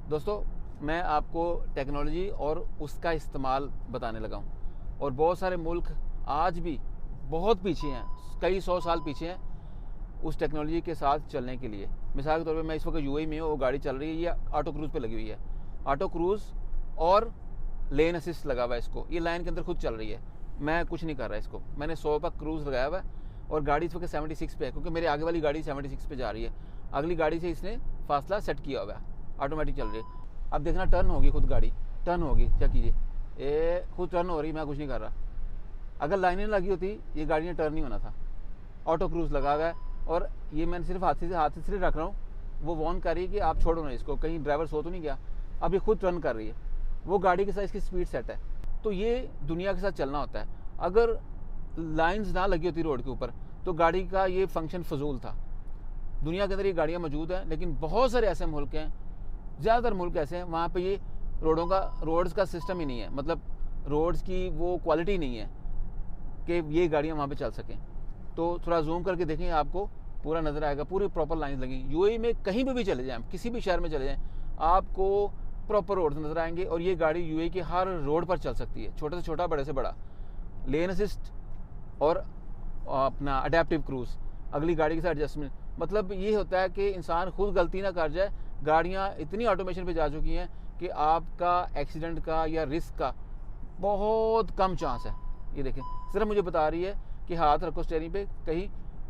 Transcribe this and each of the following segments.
दोस्तों, मैं आपको टेक्नोलॉजी और उसका इस्तेमाल बताने लगा हूँ। और बहुत सारे मुल्क आज भी बहुत पीछे हैं, कई 100 साल पीछे हैं उस टेक्नोलॉजी के साथ चलने के लिए। मिसाल के तौर पे मैं इस वक्त यूएई में हूँ, वो गाड़ी चल रही है, ये ऑटो क्रूज़ पे लगी हुई है। ऑटो क्रूज़ और लेन असिस्ट लगा हुआ है इसको, ये लाइन के अंदर खुद चल रही है। मैं कुछ नहीं कर रहा इसको, मैंने 100 पर क्रूज़ लगाया हुआ है और गाड़ी इस वक्त 76 पे है, क्योंकि मेरे आगे वाली गाड़ी 76 पे जा रही है। अगली गाड़ी से इसने फासला सेट किया हुआ है, ऑटोमेटिक चल रही है। अब देखना टर्न होगी, खुद गाड़ी टर्न होगी, क्या कीजिए, ये खुद टर्न हो रही, मैं कुछ नहीं कर रहा। अगर लाइनें लगी होती ये गाड़ी ने टर्न नहीं होना था। ऑटो क्रूज़ लगा हुआ है और ये मैंने सिर्फ हाथ से इसलिए रख रहा हूँ, वो वार्न कर रही है कि आप छोड़ो ना इसको, कहीं ड्राइवर सो तो नहीं गया। अब ये खुद टर्न कर रही है, वो गाड़ी के साथ इसकी स्पीड सेट है। तो ये दुनिया के साथ चलना होता है। अगर लाइंस ना लगी होती रोड के ऊपर तो गाड़ी का ये फंक्शन फजूल था। दुनिया के अंदर ये गाड़ियाँ मौजूद हैं, लेकिन बहुत सारे ऐसे मुल्क हैं, ज़्यादातर मुल्क ऐसे हैं वहाँ पे ये रोड्स का सिस्टम ही नहीं है, मतलब रोड्स की वो क्वालिटी नहीं है कि ये गाड़ियाँ वहाँ पे चल सकें। तो थोड़ा जूम करके देखें, आपको पूरा नज़र आएगा, पूरी प्रॉपर लाइन्स लगी। यूएई में कहीं पे भी चले जाएं, किसी भी शहर में चले जाएं, आपको प्रॉपर रोड्स नज़र आएंगे। और ये गाड़ी यूएई के हर रोड पर चल सकती है, छोटे से छोटा, बड़े से बड़ा। लेन असिस्ट और अपना अडेप्टिव क्रूज़, अगली गाड़ी के साथ एडजस्टमेंट। मतलब ये होता है कि इंसान खुद गलती ना कर जाए। गाड़ियाँ इतनी ऑटोमेशन पे जा चुकी हैं कि आपका एक्सीडेंट का या रिस्क का बहुत कम चांस है। ये देखें, सिर्फ मुझे बता रही है कि हाथ रखो स्टीयरिंग पे, कहीं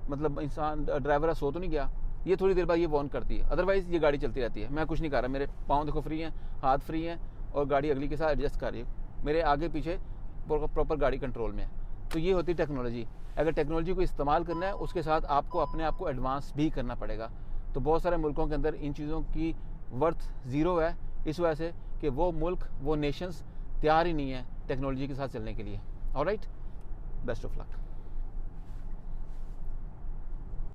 मतलब इंसान ड्राइवर सो तो नहीं गया। ये थोड़ी देर बाद ये वार्न करती है, अदरवाइज़ ये गाड़ी चलती रहती है। मैं कुछ नहीं कर रहा, मेरे पाँव देखो फ्री हैं, हाथ फ्री हैं, और गाड़ी अगली के साथ एडजस्ट कर रही है। मेरे आगे पीछे प्रॉपर गाड़ी कंट्रोल में है। तो ये होती टेक्नोलॉजी। अगर टेक्नोलॉजी को इस्तेमाल करना है, उसके साथ आपको अपने आप को एडवांस भी करना पड़ेगा। तो बहुत सारे मुल्कों के अंदर इन चीज़ों की वर्थ ज़ीरो है, इस वजह से कि वो मुल्क, वो नेशंस तैयार ही नहीं है टेक्नोलॉजी के साथ चलने के लिए। Alright, best of luck.